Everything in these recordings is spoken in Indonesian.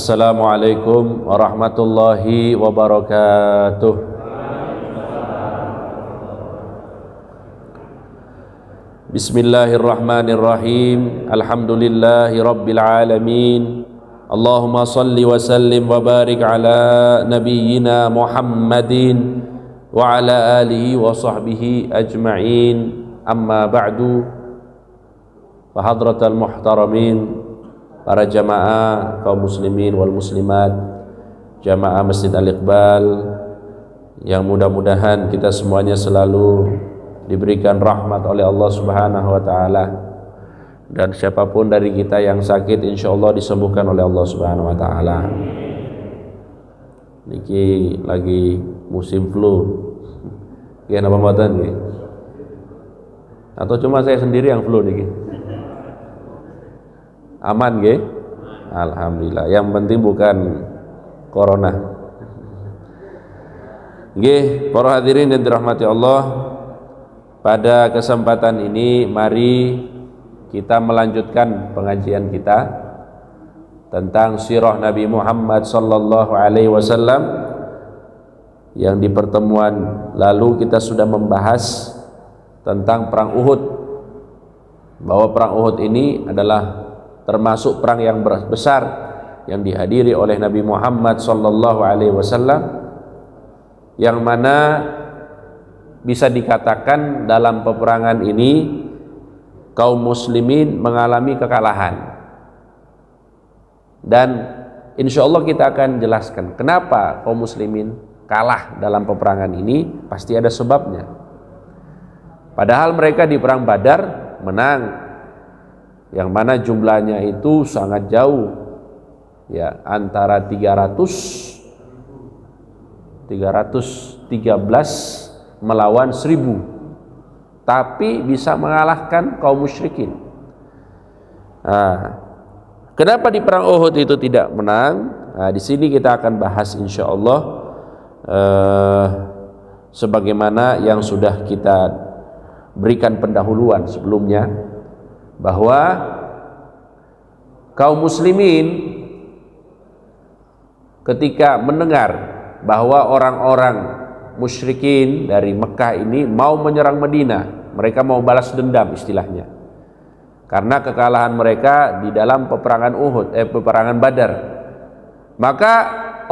Assalamualaikum warahmatullahi wabarakatuh. Bismillahirrahmanirrahim. Alhamdulillahi rabbil alamin. Allahumma salli wa sallim wa barik ala nabiyyina Muhammadin wa ala alihi wa sahbihi ajma'in. Amma ba'du. Fa hadratal muhtaramin, para jamaah kaum muslimin wal muslimat, jamaah Masjid Al-Iqbal, yang mudah-mudahan kita semuanya selalu diberikan rahmat oleh Allah Subhanahu wa taala, dan siapapun dari kita yang sakit insyaallah disembuhkan oleh Allah Subhanahu wa taala. Niki lagi musim flu. Ya napa mboten nggih? Atau cuma saya sendiri yang flu niki? Aman nggih? Alhamdulillah. Yang penting bukan corona. Nggih, para hadirin yang dirahmati Allah, pada kesempatan ini mari kita melanjutkan pengajian kita tentang sirah Nabi Muhammad sallallahu alaihi wasallam, yang di pertemuan lalu kita sudah membahas tentang perang Uhud, bahwa perang Uhud ini adalah termasuk perang yang besar yang dihadiri oleh Nabi Muhammad sallallahu alaihi wasallam, yang mana bisa dikatakan dalam peperangan ini kaum muslimin mengalami kekalahan. Dan insyaallah kita akan jelaskan kenapa kaum muslimin kalah dalam peperangan ini. Pasti ada sebabnya. Padahal mereka di perang Badar menang, yang mana jumlahnya itu sangat jauh, ya, antara 313 melawan 1000, tapi bisa mengalahkan kaum musyrikin. Kenapa di perang Uhud itu tidak menang? Di sini kita akan bahas insyaallah, sebagaimana yang sudah kita berikan pendahuluan sebelumnya, bahwa kaum muslimin ketika mendengar bahwa orang-orang musyrikin dari Mekah ini mau menyerang Madinah, mereka mau balas dendam istilahnya, karena kekalahan mereka di dalam peperangan peperangan Badar. Maka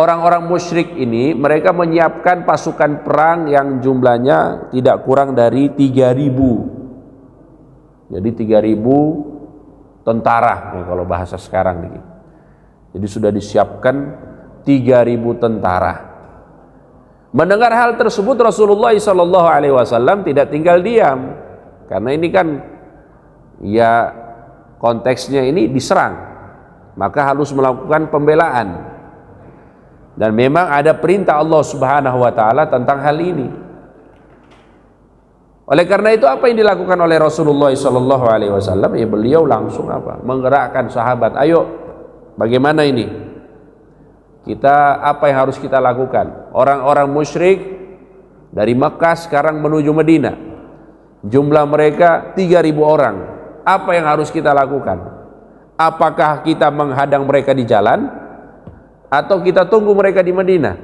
orang-orang musyrik ini mereka menyiapkan pasukan perang yang jumlahnya tidak kurang dari 3000. Jadi 3000 tentara nih kalau bahasa sekarang nih. Jadi sudah disiapkan 3000 tentara. Mendengar hal tersebut Rasulullah SAW tidak tinggal diam, karena ini kan ya konteksnya ini diserang, maka harus melakukan pembelaan. Dan memang ada perintah Allah Subhanahu wa taala tentang hal ini. Oleh karena itu apa yang dilakukan oleh Rasulullah SAW? Ya beliau langsung menggerakkan sahabat. Ayo, bagaimana ini? Apa yang harus kita lakukan? Orang-orang musyrik dari Mekah sekarang menuju Madinah, jumlah mereka 3000 orang. Apa yang harus kita lakukan? Apakah kita menghadang mereka di jalan, atau kita tunggu mereka di Madinah?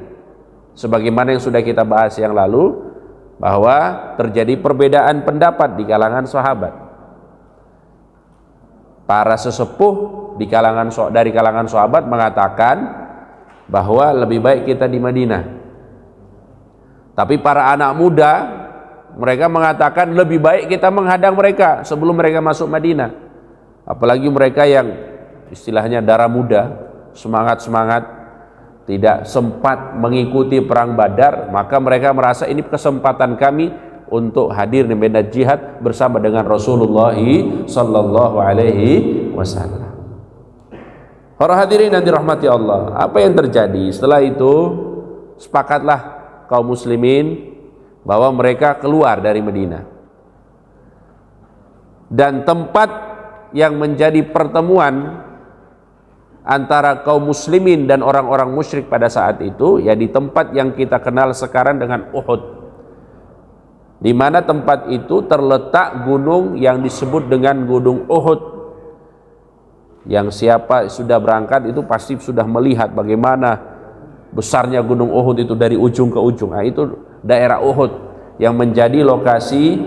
Sebagaimana yang sudah kita bahas yang lalu, bahwa terjadi perbedaan pendapat di kalangan sahabat. Para sesepuh dari kalangan sahabat mengatakan bahwa lebih baik kita di Madinah. Tapi para anak muda mereka mengatakan lebih baik kita menghadang mereka sebelum mereka masuk Madinah. Apalagi mereka yang istilahnya darah muda, semangat-semangat, tidak sempat mengikuti perang Badar, maka mereka merasa ini kesempatan kami untuk hadir di medan jihad bersama dengan Rasulullah sallallahu alaihi wasallam. Para hadirin yang dirahmati Allah, apa yang terjadi? Setelah itu sepakatlah kaum muslimin bahwa mereka keluar dari Madinah. Dan tempat yang menjadi pertemuan antara kaum muslimin dan orang-orang musyrik pada saat itu, ya di tempat yang kita kenal sekarang dengan Uhud, di mana tempat itu terletak gunung yang disebut dengan Gunung Uhud. Yang siapa sudah berangkat itu pasti sudah melihat bagaimana besarnya Gunung Uhud itu dari ujung ke ujung. Nah, itu daerah Uhud yang menjadi lokasi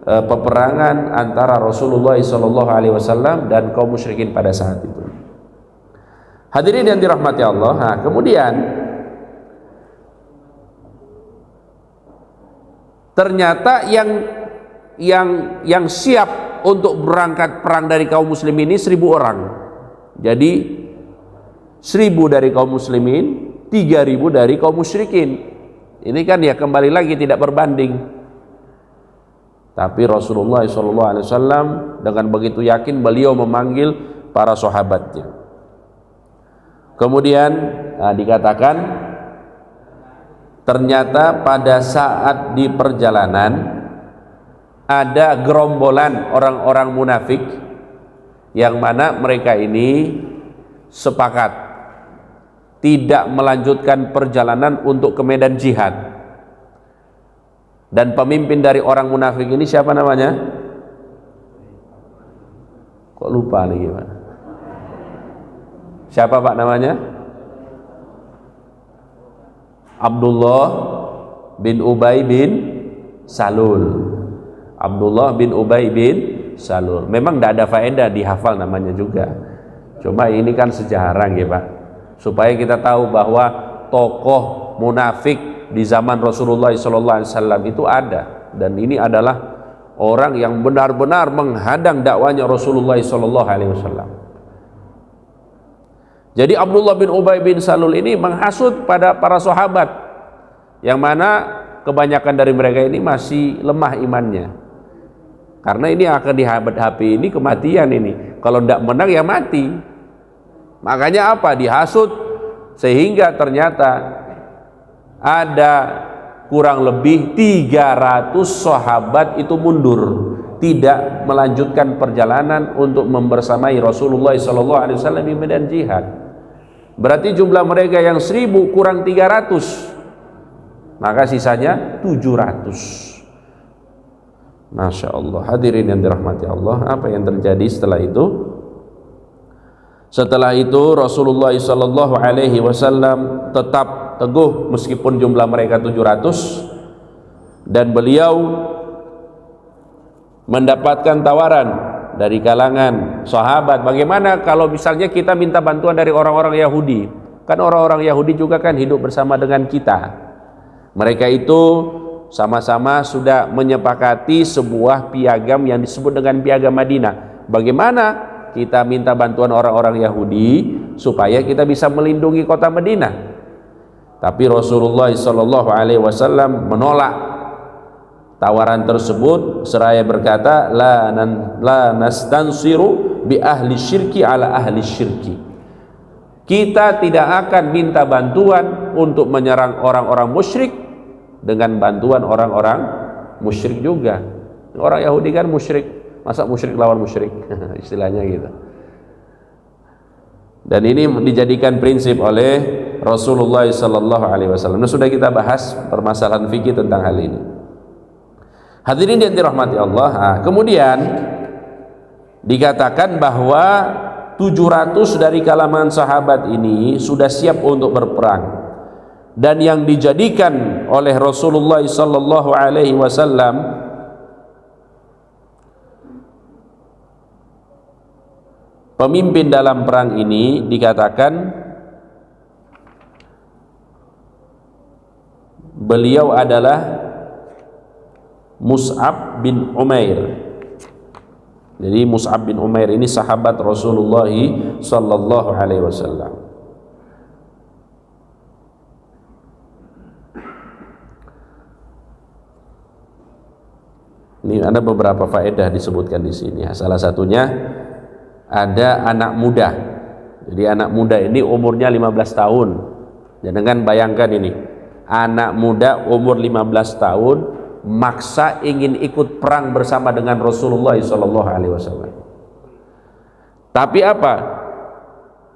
peperangan antara Rasulullah SAW dan kaum musyrikin pada saat itu. Hadirin yang dirahmati Allah. Nah, kemudian ternyata yang siap untuk berangkat perang dari kaum muslimin ini 1.000 orang. Jadi 1.000 dari kaum muslimin, 3.000 dari kaum musyrikin. Ini kan ya kembali lagi tidak berbanding. Tapi Rasulullah SAW dengan begitu yakin beliau memanggil para sahabatnya. Kemudian dikatakan ternyata pada saat di perjalanan ada gerombolan orang-orang munafik yang mana mereka ini sepakat tidak melanjutkan perjalanan untuk ke medan jihad. Dan pemimpin dari orang munafik ini siapa namanya? Kok lupa nih gimana? Siapa Pak namanya? Abdullah bin Ubay bin Salul. Abdullah bin Ubay bin Salul. Memang tidak ada faedah dihafal namanya juga. Cuma ini kan sejarah ya Pak. Supaya kita tahu bahwa tokoh munafik di zaman Rasulullah SAW itu ada. Dan ini adalah orang yang benar-benar menghadang dakwanya Rasulullah SAW. Jadi Abdullah bin Ubay bin Salul ini menghasut pada para sahabat, yang mana kebanyakan dari mereka ini masih lemah imannya. Karena ini akan dihadapi ini kematian ini. Kalau tidak menang ya mati. Makanya apa? Dihasut sehingga ternyata ada kurang lebih 300 sahabat itu mundur, tidak melanjutkan perjalanan untuk membersamai Rasulullah SAW di medan jihad. Berarti jumlah mereka yang 1.000 kurang 300, maka sisanya 700. Masya Allah. Hadirin yang dirahmati Allah, apa yang terjadi setelah itu? Setelah itu Rasulullah SAW tetap teguh meskipun jumlah mereka 700, dan beliau mendapatkan tawaran dari kalangan sahabat. Bagaimana kalau misalnya kita minta bantuan dari orang-orang Yahudi? Kan orang-orang Yahudi juga kan hidup bersama dengan kita. Mereka itu sama-sama sudah menyepakati sebuah piagam yang disebut dengan piagam Madinah. Bagaimana kita minta bantuan orang-orang Yahudi supaya kita bisa melindungi kota Madinah? Tapi Rasulullah SAW menolak tawaran tersebut seraya berkata, la nastansiru bi ahli syirki ala ahli syirki. Kita tidak akan minta bantuan untuk menyerang orang-orang musyrik dengan bantuan orang-orang musyrik juga. Orang Yahudi kan musyrik, masa musyrik lawan musyrik? Istilahnya gitu. Dan ini dijadikan prinsip oleh Rasulullah SAW. Nah, sudah kita bahas permasalahan fikih tentang hal ini. Hadirin yang dirahmati Allah. Nah, kemudian dikatakan bahwa 700 dari kalangan sahabat ini sudah siap untuk berperang. Dan yang dijadikan oleh Rasulullah SAW pemimpin dalam perang ini dikatakan beliau adalah Mus'ab bin Umair. Jadi Mus'ab bin Umair ini sahabat Rasulullah SAW. Ini ada beberapa faedah disebutkan di sini. Salah satunya ada anak muda. Jadi anak muda ini umurnya 15 tahun. Jangan bayangkan ini, anak muda umur 15 tahun maksa ingin ikut perang bersama dengan Rasulullah SAW. Tapi apa?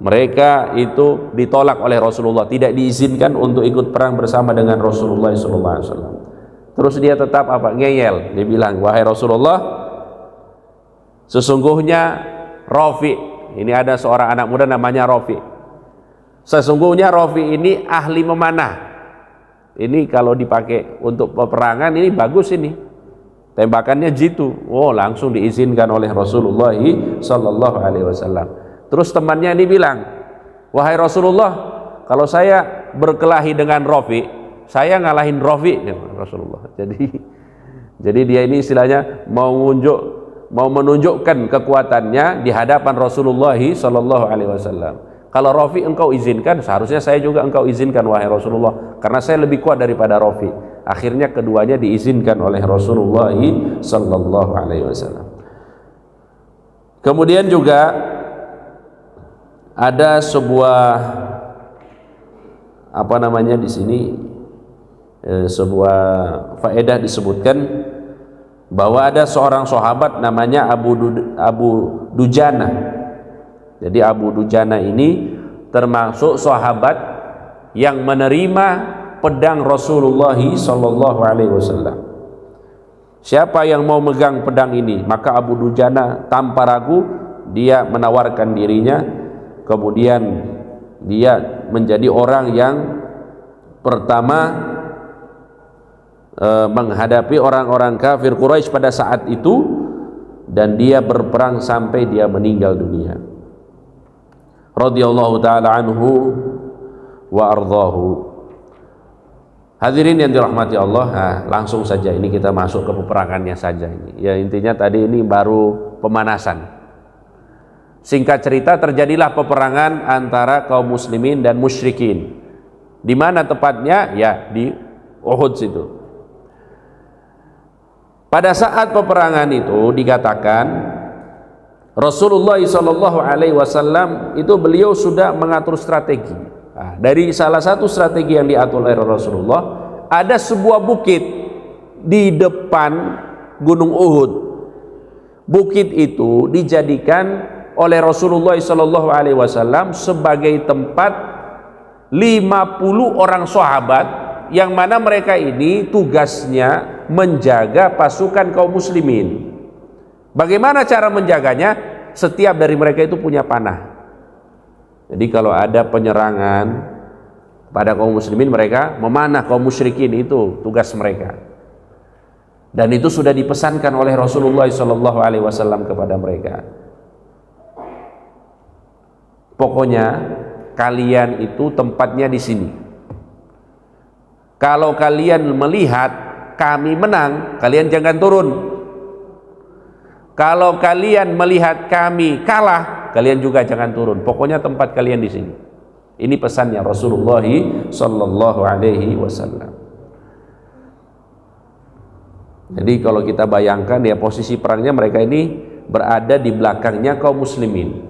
Mereka itu ditolak oleh Rasulullah, tidak diizinkan untuk ikut perang bersama dengan Rasulullah SAW. Terus dia tetap apa? Ngeyel. Dia bilang, wahai Rasulullah, sesungguhnya Rafi Ini ada seorang anak muda namanya Rafi. Sesungguhnya Rafi ini ahli memanah. Ini kalau dipakai untuk peperangan ini bagus ini. Tembakannya jitu. Oh, langsung diizinkan oleh Rasulullah sallallahu alaihi wasallam. Terus temannya ini bilang, "Wahai Rasulullah, kalau saya berkelahi dengan Rafi, saya ngalahin Rafi," ya Rasulullah. Jadi dia ini istilahnya mau menunjukkan kekuatannya di hadapan Rasulullah sallallahu alaihi wasallam. Kalau Rafi engkau izinkan, seharusnya saya juga engkau izinkan wahai Rasulullah, karena saya lebih kuat daripada Rafi. Akhirnya keduanya diizinkan oleh Rasulullah sallallahu alaihi wasallam. Kemudian juga ada sebuah di sini sebuah faedah disebutkan bahwa ada seorang sahabat namanya Abu Dujana. Jadi Abu Dujana ini termasuk sahabat yang menerima pedang Rasulullah sallallahu alaihi wasallam. Siapa yang mau megang pedang ini, maka Abu Dujana tanpa ragu dia menawarkan dirinya, kemudian dia menjadi orang yang pertama menghadapi orang-orang kafir Quraisy pada saat itu, dan dia berperang sampai dia meninggal dunia. Radhiyallahu taala anhu wa ardhahu. Hadirin yang dirahmati Allah, langsung saja ini kita masuk ke peperangannya saja ini. Ya intinya tadi ini baru pemanasan. Singkat cerita, terjadilah peperangan antara kaum muslimin dan musyrikin. Di mana tepatnya? Ya di Uhud situ. Pada saat peperangan itu dikatakan Rasulullah sallallahu alaihi wasallam itu beliau sudah mengatur strategi. Nah, dari salah satu strategi yang diatur oleh Rasulullah, ada sebuah bukit di depan Gunung Uhud. Bukit itu dijadikan oleh Rasulullah sallallahu alaihi wasallam sebagai tempat 50 orang sahabat yang mana mereka ini tugasnya menjaga pasukan kaum muslimin. Bagaimana cara menjaganya? Setiap dari mereka itu punya panah. Jadi kalau ada penyerangan pada kaum muslimin, mereka memanah kaum musyrikin, itu tugas mereka. Dan itu sudah dipesankan oleh Rasulullah SAW kepada mereka. Pokoknya kalian itu tempatnya di sini. Kalau kalian melihat kami menang, kalian jangan turun. Kalau kalian melihat kami kalah, kalian juga jangan turun. Pokoknya tempat kalian di sini. Ini pesannya Rasulullah sallallahu alaihi wasallam. Jadi kalau kita bayangkan ya, posisi perangnya mereka ini berada di belakangnya kaum muslimin.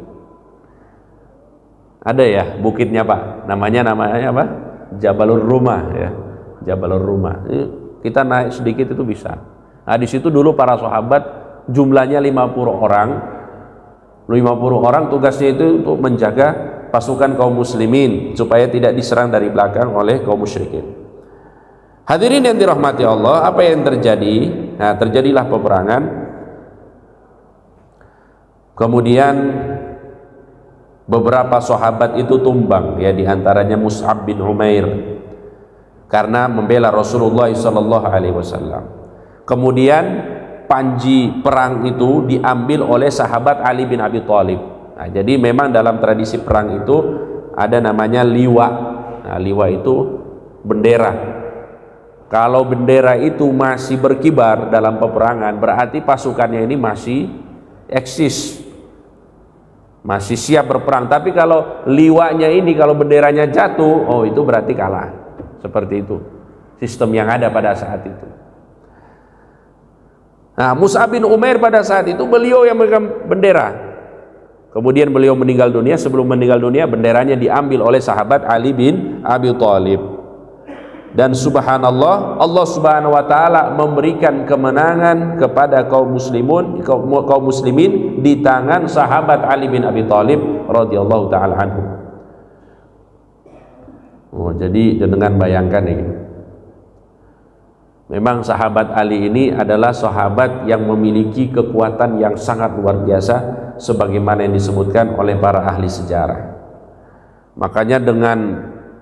Ada ya bukitnya Pak, namanya apa? Jabalur Rumah ya. Jabalur Rumah. Kita naik sedikit itu bisa. Nah, di situ dulu para sahabat jumlahnya 50 orang. 50 orang tugasnya itu untuk menjaga pasukan kaum muslimin supaya tidak diserang dari belakang oleh kaum musyrikin. Hadirin yang dirahmati Allah, apa yang terjadi? Nah, terjadilah peperangan. Kemudian beberapa sahabat itu tumbang ya, diantaranya Mus'ab bin Umair karena membela Rasulullah SAW. Kemudian panji perang itu diambil oleh sahabat Ali bin Abi Thalib. Nah, jadi memang dalam tradisi perang itu ada namanya liwa. Nah, liwa itu bendera. Kalau bendera itu masih berkibar dalam peperangan, berarti pasukannya ini masih eksis, masih siap berperang. Tapi kalau liwanya ini, kalau benderanya jatuh, oh itu berarti kalah. Seperti itu sistem yang ada pada saat itu. Nah, Mus'ab bin Umair pada saat itu beliau yang memegang bendera. Kemudian beliau meninggal dunia. Sebelum meninggal dunia, benderanya diambil oleh sahabat Ali bin Abi Thalib. Dan subhanallah, Allah subhanahu wa ta'ala memberikan kemenangan kepada kaum muslimin di tangan sahabat Ali bin Abi Thalib radhiyallahu ta'ala anhu. Oh, jadi dengan bayangkan ini, Memang sahabat Ali ini adalah sahabat yang memiliki kekuatan yang sangat luar biasa sebagaimana yang disebutkan oleh para ahli sejarah. Makanya dengan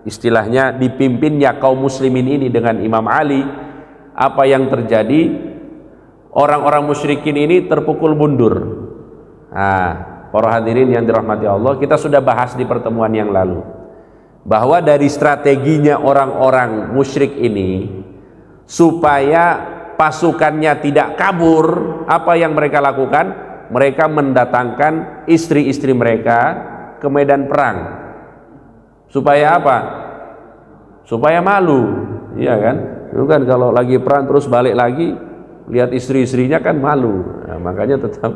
istilahnya dipimpinnya kaum muslimin ini dengan Imam Ali, apa yang terjadi? Orang-orang musyrikin ini terpukul mundur. Para hadirin yang dirahmati Allah, kita sudah bahas di pertemuan yang lalu bahwa dari strateginya orang-orang musyrik ini supaya pasukannya tidak kabur, apa yang mereka lakukan? Mereka mendatangkan istri-istri mereka ke medan perang. Supaya apa? Supaya malu, iya kan? Itu kan kalau lagi perang terus balik lagi, lihat istri-istrinya kan malu. Nah, makanya tetap,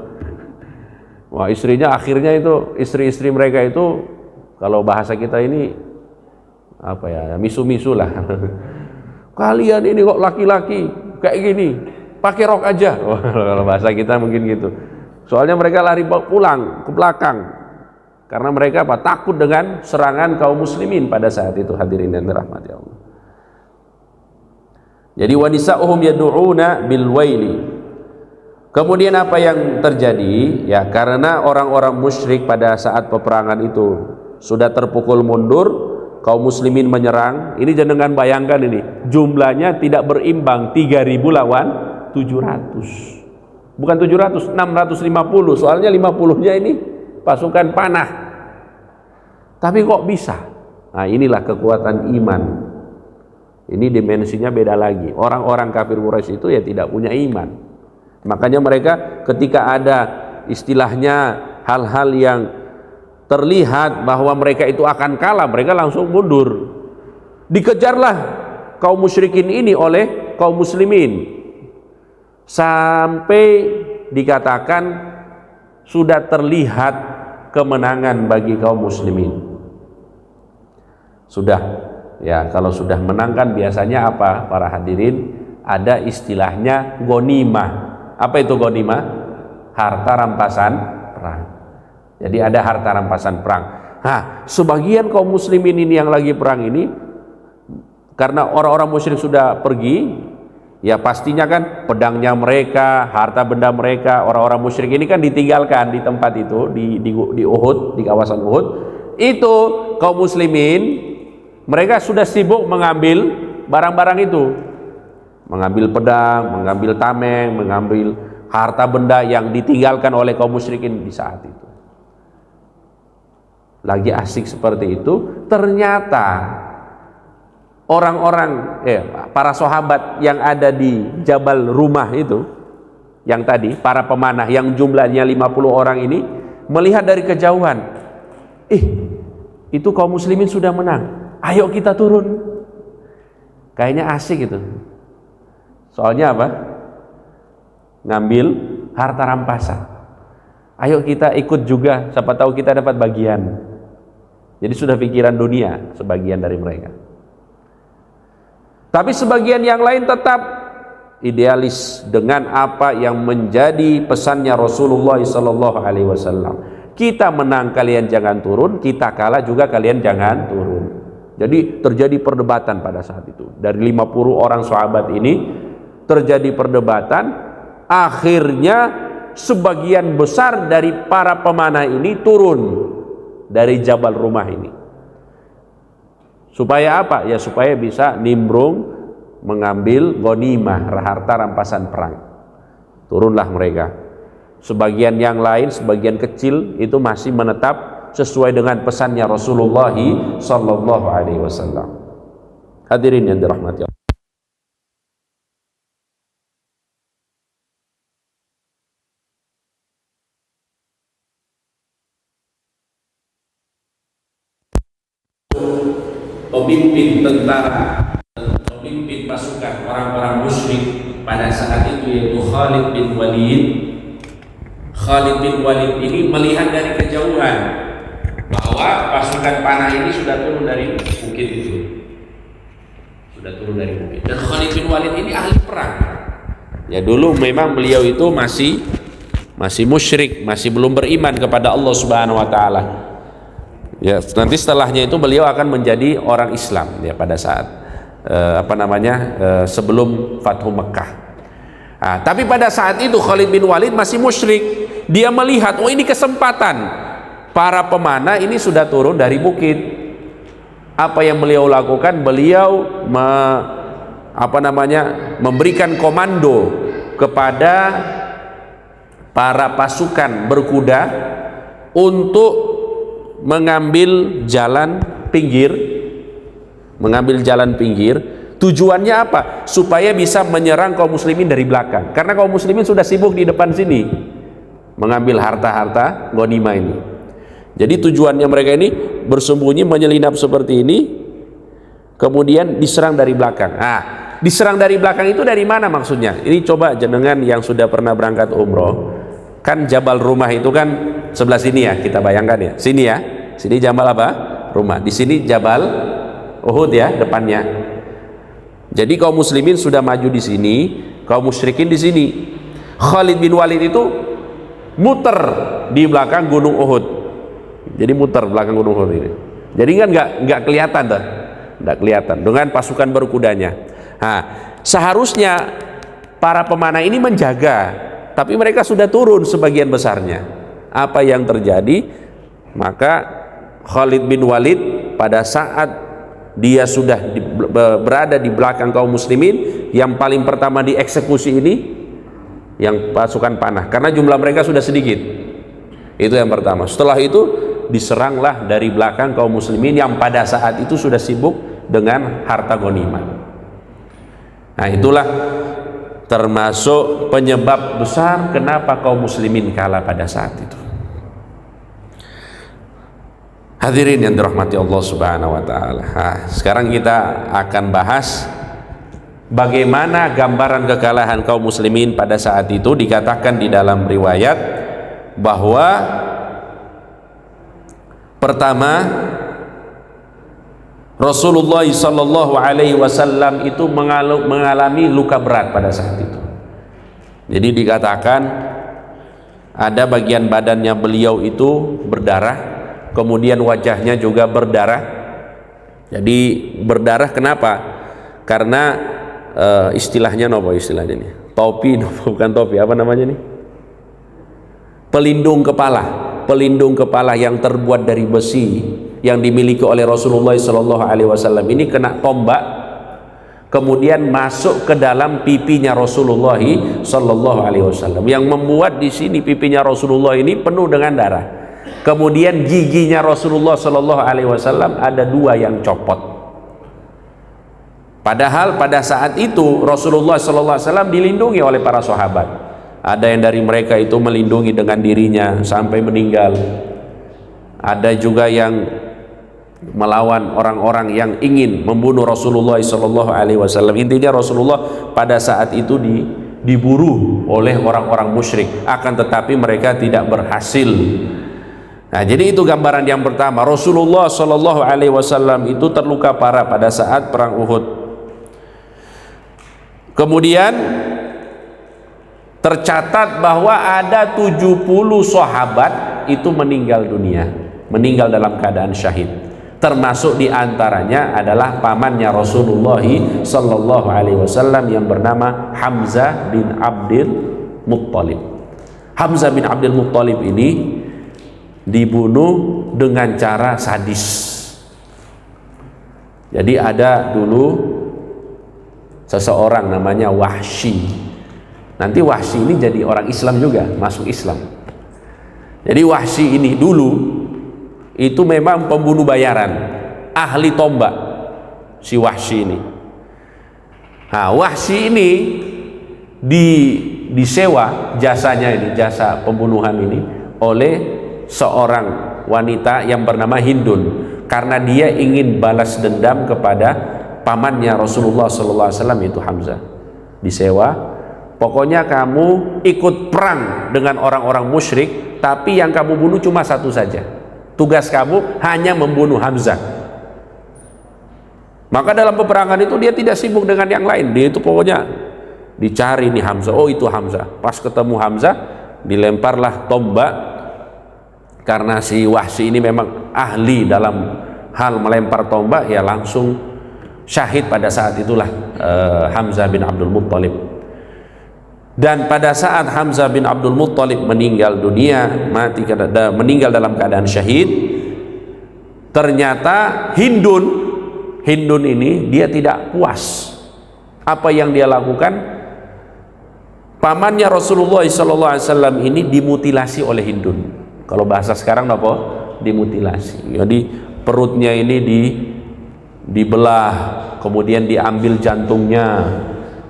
wah istrinya akhirnya itu, istri-istri mereka itu kalau bahasa kita ini apa ya, misu-misu lah. Kalian ini kok laki-laki kayak gini, pakai rok aja. Kalau bahasa kita mungkin gitu. Soalnya mereka lari pulang ke belakang karena mereka apa? Takut dengan serangan kaum muslimin pada saat itu, hadirin yang dirahmati Allah. Jadi wanisa'uhum yad'una bil waili. Kemudian apa yang terjadi? Ya, karena orang-orang musyrik pada saat peperangan itu sudah terpukul mundur, kaum muslimin menyerang. Ini jangan bayangkan ini, jumlahnya tidak berimbang, 3.000 lawan 700. Bukan 700, 650. Soalnya 50-nya ini pasukan panah. Tapi kok bisa? Nah, inilah kekuatan iman. Ini dimensinya beda lagi. Orang-orang kafir Quraisy itu ya tidak punya iman. Makanya mereka ketika ada istilahnya hal-hal yang terlihat bahwa mereka itu akan kalah, mereka langsung mundur. Dikejarlah kaum musyrikin ini oleh kaum muslimin sampai dikatakan sudah terlihat kemenangan bagi kaum muslimin. Sudah, ya kalau sudah menangkan biasanya apa para hadirin? Ada istilahnya ghanimah. Apa itu ghanimah? Harta rampasan perang. Jadi ada harta rampasan perang. Nah, sebagian kaum muslimin ini yang lagi perang ini, karena orang-orang musyrik sudah pergi, ya pastinya kan pedangnya mereka, harta benda mereka, orang-orang musyrik ini kan ditinggalkan di tempat itu, di Uhud, di kawasan Uhud. Itu kaum muslimin mereka sudah sibuk mengambil barang-barang itu, mengambil pedang, mengambil tameng, mengambil harta benda yang ditinggalkan oleh kaum musyrikin di saat itu. Lagi asik seperti itu, ternyata orang-orang para sahabat yang ada di Jabal Rumah itu, yang tadi para pemanah yang jumlahnya 50 orang ini melihat dari kejauhan, itu kaum muslimin sudah menang, ayo kita turun. Kayaknya asik itu. Soalnya apa? Ngambil harta rampasan. Ayo kita ikut juga, siapa tahu kita dapat bagian. Jadi sudah pikiran dunia sebagian dari mereka. Tapi sebagian yang lain tetap idealis dengan apa yang menjadi pesannya Rasulullah SAW. Kita menang, kalian jangan turun. Kita kalah juga, kalian jangan turun. Jadi terjadi perdebatan pada saat itu. Dari 50 orang sahabat ini terjadi perdebatan. Akhirnya sebagian besar dari para pemanah ini turun dari Jabal Rumah ini. Supaya apa? Ya supaya bisa nimbrung mengambil ghanimah, harta rampasan perang. Turunlah mereka. Sebagian yang lain, sebagian kecil itu masih menetap sesuai dengan pesannya Rasulullah sallallahu alaihi wasallam. Hadirin yang dirahmati Allah. Pemimpin tentara, pemimpin pasukan orang-orang musyrik pada saat itu yaitu Khalid bin Walid. Khalid bin Walid ini melihat dari kejauhan bahwa pasukan panah ini sudah turun dari bukit itu, sudah turun dari bukit. Dan Khalid bin Walid ini ahli perang. Ya dulu memang beliau itu masih musyrik, masih belum beriman kepada Allah Subhanahu Wa Taala. Ya, nanti setelahnya itu beliau akan menjadi orang Islam ya pada saat sebelum Fathu Mekah. Nah, tapi pada saat itu Khalid bin Walid masih musyrik. Dia melihat, oh ini kesempatan, para pemanah ini sudah turun dari bukit. Apa yang beliau lakukan? Beliau memberikan komando kepada para pasukan berkuda untuk mengambil jalan pinggir. Tujuannya apa? Supaya bisa menyerang kaum muslimin dari belakang, karena kaum muslimin sudah sibuk di depan sini mengambil harta-harta ghanimah ini. Jadi tujuannya mereka ini bersembunyi, menyelinap seperti ini, kemudian diserang dari belakang. Diserang dari belakang itu dari mana maksudnya? Ini coba jenengan yang sudah pernah berangkat umroh, kan Jabal Rumah itu kan sebelah sini ya, kita bayangkan ya, sini ya, sini Jabal apa? Rumah. Di sini Jabal Uhud ya depannya. Jadi kaum muslimin sudah maju di sini, kaum musyrikin di sini. Khalid bin Walid itu muter di belakang Gunung Uhud. Jadi muter belakang Gunung Uhud ini. Jadi kan nggak kelihatan tuh, nggak kelihatan dengan pasukan berkudanya. Seharusnya para pemanah ini menjaga, tapi mereka sudah turun sebagian besarnya. Apa yang terjadi? Maka Khalid bin Walid pada saat dia sudah berada di belakang kaum muslimin, yang paling pertama dieksekusi ini yang pasukan panah, karena jumlah mereka sudah sedikit. Itu yang pertama. Setelah itu diseranglah dari belakang kaum muslimin yang pada saat itu sudah sibuk dengan harta ghanimah. Nah, itulah termasuk penyebab besar kenapa kaum muslimin kalah pada saat itu. Hadirin yang dirahmati Allah Subhanahu wa taala. Sekarang kita akan bahas bagaimana gambaran kekalahan kaum muslimin pada saat itu. Dikatakan di dalam riwayat bahwa pertama, Rasulullah sallallahu alaihi wasallam itu mengalami luka berat pada saat itu. Jadi dikatakan ada bagian badannya beliau itu berdarah, kemudian wajahnya juga berdarah. Jadi berdarah kenapa? Karena istilahnya ini topi, bukan topi, apa namanya nih? Pelindung kepala yang terbuat dari besi yang dimiliki oleh Rasulullah SAW ini kena tombak, kemudian masuk ke dalam pipinya Rasulullah SAW, yang membuat di sini pipinya Rasulullah ini penuh dengan darah. Kemudian giginya Rasulullah SAW ada 2 yang copot. Padahal pada saat itu Rasulullah SAW dilindungi oleh para sahabat. Ada yang dari mereka itu melindungi dengan dirinya sampai meninggal. Ada juga yang melawan orang-orang yang ingin membunuh Rasulullah SAW. Intinya Rasulullah pada saat itu diburu oleh orang-orang musyrik, akan tetapi mereka tidak berhasil. Nah, jadi itu gambaran yang pertama. Rasulullah SAW itu terluka parah pada saat perang Uhud. Kemudian tercatat bahwa ada 70 sahabat itu meninggal dunia, meninggal dalam keadaan syahid. Termasuk diantaranya adalah pamannya Rasulullah SAW yang bernama Hamzah bin Abdul Muttalib. Hamzah bin Abdul Muttalib ini dibunuh dengan cara sadis. Jadi ada dulu seseorang namanya Wahsy. Nanti Wahsy ini jadi orang Islam juga, masuk Islam. Jadi Wahsy ini dulu itu memang pembunuh bayaran, ahli tombak si Wahsy ini. Nah, Wahsy ini disewa jasanya ini, jasa pembunuhan ini oleh seorang wanita yang bernama Hindun, karena dia ingin balas dendam kepada pamannya Rasulullah SAW itu Hamzah. Disewa, pokoknya kamu ikut perang dengan orang-orang musyrik, tapi yang kamu bunuh cuma satu saja. Tugas kamu hanya membunuh Hamzah. Maka dalam peperangan itu dia tidak sibuk dengan yang lain. Dia itu pokoknya dicari nih Hamzah. Oh, itu Hamzah. Pas ketemu Hamzah, dilemparlah tombak. Karena si Wahsy ini memang ahli dalam hal melempar tombak, ya langsung syahid pada saat itulah Hamzah bin Abdul Muttalib. Dan pada saat Hamzah bin Abdul Muttalib meninggal dunia, meninggal dalam keadaan syahid, ternyata Hindun ini dia tidak puas. Apa yang dia lakukan? Pamannya Rasulullah SAW ini dimutilasi oleh Hindun. Kalau bahasa sekarang apa? Dimutilasi. Jadi perutnya ini dibelah, kemudian diambil jantungnya,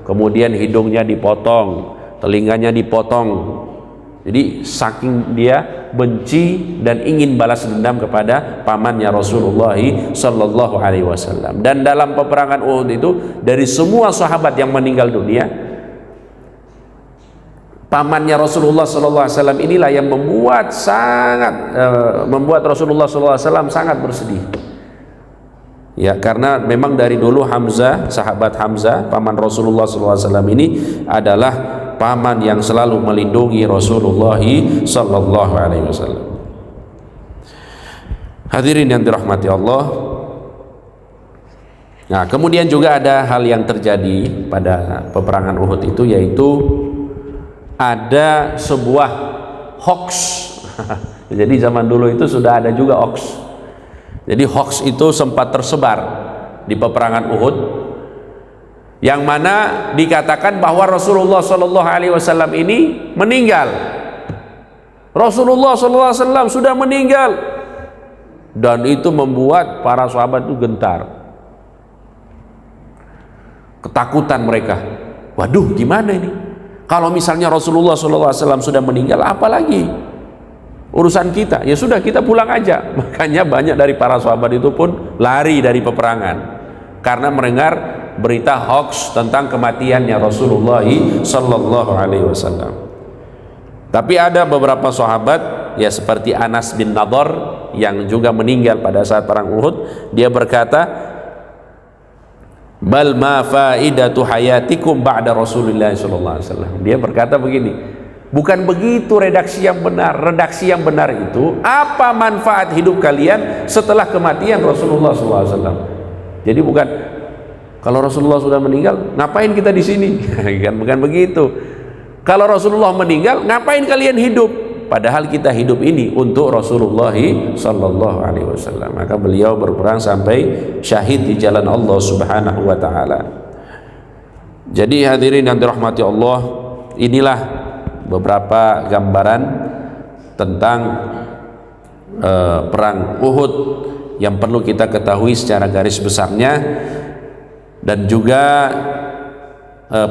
kemudian hidungnya dipotong, telinganya dipotong. Jadi saking dia benci dan ingin balas dendam kepada pamannya Rasulullah sallallahu alaihi wasallam. Dan dalam peperangan Uhud itu, dari semua sahabat yang meninggal dunia, pamannya Rasulullah sallallahu alaihi wasallam inilah yang membuat Rasulullah sallallahu alaihi wasallam sangat bersedih. Ya, karena memang dari dulu Hamzah, sahabat Hamzah, paman Rasulullah sallallahu alaihi wasallam ini adalah paman yang selalu melindungi Rasulullah sallallahu alaihi wasallam. Hadirin yang dirahmati Allah. Nah, kemudian juga ada hal yang terjadi pada peperangan Uhud itu, yaitu ada sebuah hoax. Jadi zaman dulu itu sudah ada juga hoax. Jadi hoax itu sempat tersebar di peperangan Uhud, yang mana dikatakan bahwa Rasulullah Shallallahu Alaihi Wasallam ini meninggal. Rasulullah Shallallahu Alaihi Wasallam sudah meninggal, dan itu membuat para sahabat itu gentar, ketakutan mereka. Waduh, gimana ini? Kalau misalnya Rasulullah Shallallahu Alaihi Wasallam sudah meninggal, apalagi urusan kita? Ya sudah, kita pulang aja. Makanya banyak dari para sahabat itu pun lari dari peperangan karena mendengar berita hoax tentang kematiannya Rasulullah sallallahu alaihi wasallam. Tapi ada beberapa sahabat, ya seperti Anas bin Nadhr yang juga meninggal pada saat perang Uhud, dia berkata, bal ma faidatu hayatikum ba'da Rasulillah sallallahu alaihi wasallam. Dia berkata begini, bukan begitu redaksi yang benar. Redaksi yang benar itu, apa manfaat hidup kalian setelah kematian Rasulullah sallallahu alaihi wasallam. Jadi bukan, kalau Rasulullah sudah meninggal, ngapain kita di sini? Kan bukan begitu. Kalau Rasulullah meninggal, ngapain kalian hidup? Padahal kita hidup ini untuk Rasulullah sallallahu alaihi wasallam. Maka beliau berperang sampai syahid di jalan Allah Subhanahu wa taala. Jadi hadirin yang dirahmati Allah, inilah beberapa gambaran tentang perang Uhud yang perlu kita ketahui secara garis besarnya, dan juga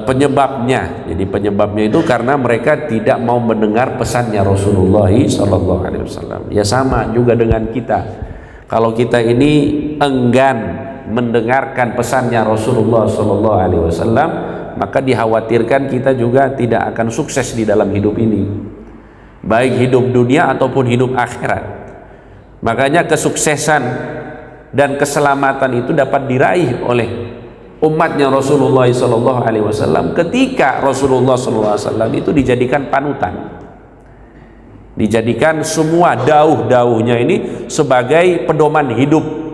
penyebabnya. Jadi penyebabnya itu karena mereka tidak mau mendengar pesannya Rasulullah sallallahu alaihi wasallam. Ya sama juga dengan kita. Kalau kita ini enggan mendengarkan pesannya Rasulullah sallallahu alaihi wasallam, maka dikhawatirkan kita juga tidak akan sukses di dalam hidup ini, baik hidup dunia ataupun hidup akhirat. Makanya kesuksesan dan keselamatan itu dapat diraih oleh umatnya Rasulullah SAW ketika Rasulullah SAW itu dijadikan panutan, dijadikan semua dauh-dauhnya ini sebagai pedoman hidup.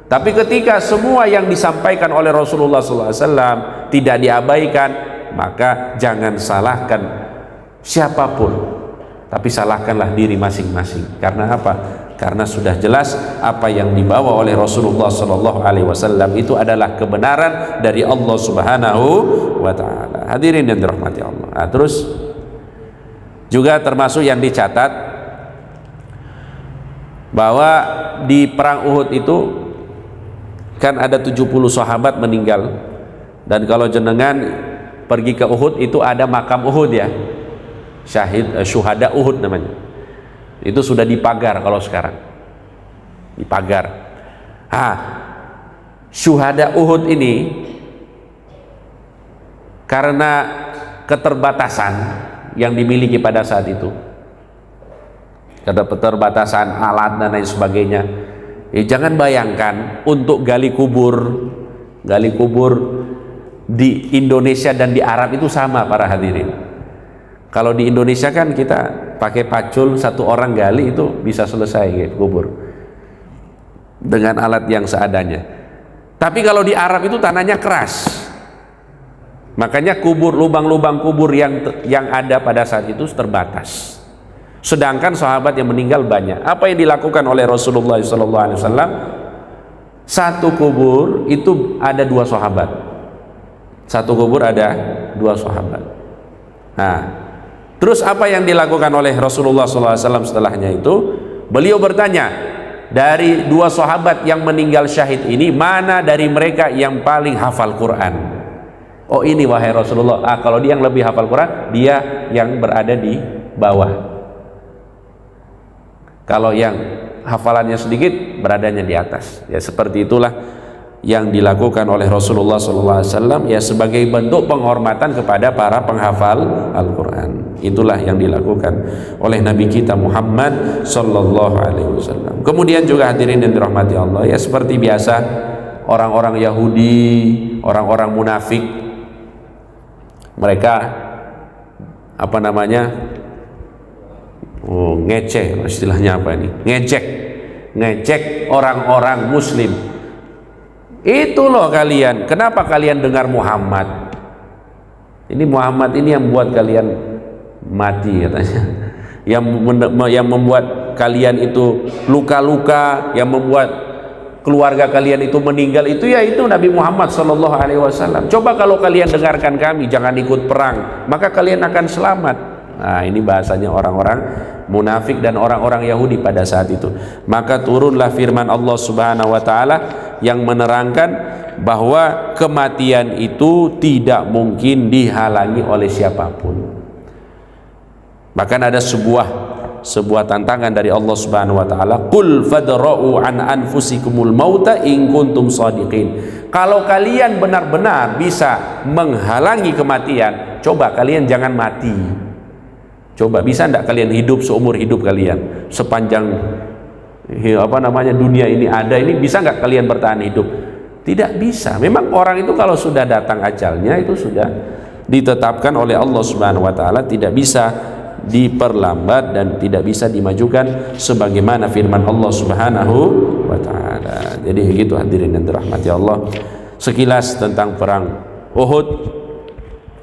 Tapi ketika semua yang disampaikan oleh Rasulullah SAW tidak diabaikan, maka jangan salahkan siapapun, tapi salahkanlah diri masing-masing. Karena apa? Karena sudah jelas apa yang dibawa oleh Rasulullah SAW itu adalah kebenaran dari Allah Subhanahu wa taala. Hadirin yang dirahmati Allah. Nah, terus juga termasuk yang dicatat bahwa di perang Uhud itu kan ada 70 sahabat meninggal, dan kalau jenengan pergi ke Uhud itu ada makam Uhud ya, syuhada Uhud namanya. Itu sudah dipagar kalau sekarang, dipagar. Syuhada Uhud ini karena keterbatasan yang dimiliki pada saat itu, keterbatasan alat dan lain sebagainya. Jangan bayangkan untuk gali kubur di Indonesia dan di Arab itu sama, para hadirin. Kalau di Indonesia kan kita pakai pacul, satu orang gali itu bisa selesai kubur dengan alat yang seadanya. Tapi kalau di Arab itu tanahnya keras, makanya lubang-lubang kubur yang ada pada saat itu terbatas. Sedangkan sahabat yang meninggal banyak. Apa yang dilakukan oleh Rasulullah SAW? Satu kubur itu ada 2 sahabat. Satu kubur ada 2 sahabat. Nah, terus apa yang dilakukan oleh Rasulullah SAW setelahnya itu? Beliau bertanya, dari 2 sahabat yang meninggal syahid ini, mana dari mereka yang paling hafal Quran? Oh, ini wahai Rasulullah. Kalau dia yang lebih hafal Quran, dia yang berada di bawah. Kalau yang hafalannya sedikit, beradanya di atas. Ya, seperti itulah yang dilakukan oleh Rasulullah SAW, ya, sebagai bentuk penghormatan kepada para penghafal Al-Quran. Itulah yang dilakukan oleh Nabi kita Muhammad SAW. Kemudian juga hadirin yang dirahmati Allah, ya, seperti biasa orang-orang Yahudi, orang-orang munafik, mereka apa namanya, ngecek, istilahnya apa ini, ngecek orang-orang muslim. Itu loh kalian, kenapa kalian dengar Muhammad? Ini Muhammad ini yang membuat kalian mati katanya, yang membuat kalian itu luka-luka, yang membuat keluarga kalian itu meninggal, itu ya itu Nabi Muhammad SAW. Coba kalau kalian dengarkan kami, jangan ikut perang, maka kalian akan selamat. Nah, ini bahasanya orang-orang munafik dan orang-orang Yahudi pada saat itu. Maka turunlah firman Allah Subhanahu wa taala yang menerangkan bahwa kematian itu tidak mungkin dihalangi oleh siapapun. Bahkan ada sebuah tantangan dari Allah Subhanahu wa taala, qul fadra'u an anfusikumul mauta in kuntum shadiqin. Kalau kalian benar-benar bisa menghalangi kematian, coba kalian jangan mati. Coba, bisa enggak kalian hidup seumur hidup kalian, sepanjang dunia ini ada, ini bisa enggak kalian bertahan hidup? Tidak bisa. Memang orang itu kalau sudah datang ajalnya, itu sudah ditetapkan oleh Allah Subhanahu wa taala, tidak bisa diperlambat dan tidak bisa dimajukan, sebagaimana firman Allah Subhanahu wa taala. Jadi begitu hadirin yang dirahmati Allah, sekilas tentang perang Uhud.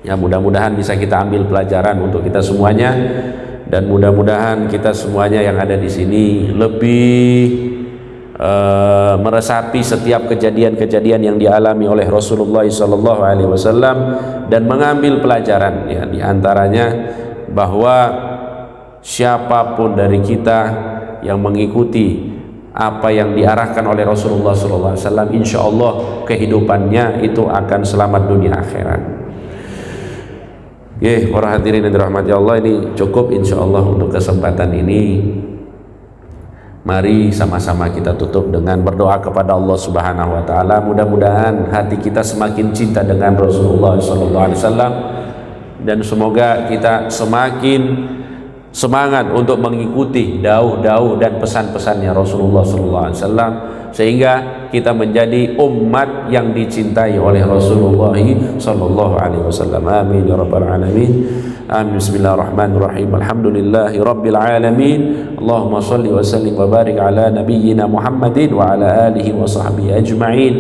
Ya, mudah-mudahan bisa kita ambil pelajaran untuk kita semuanya, dan mudah-mudahan kita semuanya yang ada di sini lebih meresapi setiap kejadian-kejadian yang dialami oleh Rasulullah SAW dan mengambil pelajaran, ya, diantaranya bahwa siapapun dari kita yang mengikuti apa yang diarahkan oleh Rasulullah SAW, insya Allah kehidupannya itu akan selamat dunia akhirat. Para hadirin yang dirahmati Allah, ini cukup insya Allah untuk kesempatan ini. Mari sama-sama kita tutup dengan berdoa kepada Allah Subhanahu wa taala. Mudah-mudahan hati kita semakin cinta dengan Rasulullah SAW, dan semoga kita semakin semangat untuk mengikuti dauh-dauh dan pesan-pesannya Rasulullah SAW, sehingga kita menjadi umat yang dicintai oleh Rasulullah SAW. Amin ya rabbal alamin. Amin. Bismillahirrahmanirrahim. Alhamdulillahi rabbil alamin. Allahumma salli wa sallim wa barik ala nabiyyina Muhammadin wa ala alihi wa sahbihi ajma'in.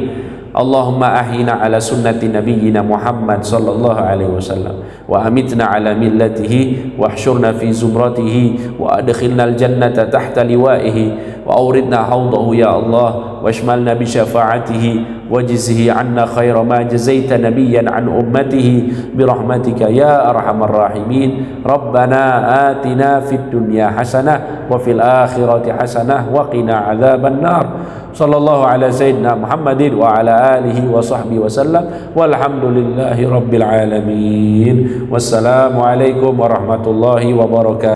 Allahumma ahina ala sunnati nabiyyina Muhammad sallallahu alaihi wasallam wa amitna ala millatihi wa ahsyurna fi zumratihi wa adkhilna al-jannata tahta liwa'ihi wa awridna hawdahu ya Allah wa ashmalna bi syafa'atihi wajzihi anna khaira ma jazaita nabiyyan an ummatihi bi rahmatika ya arhamar rahimin. Rabbana atina fid dunya hasanah wa fil akhirati hasanah wa qina adzaban nar. Sallallahu ala sayyidina Muhammadin wa ala alihi wa sahbihi wa sallam, walhamdulillahi rabbil alamin. Wassalamu alaikum warahmatullahi wabarakatuh.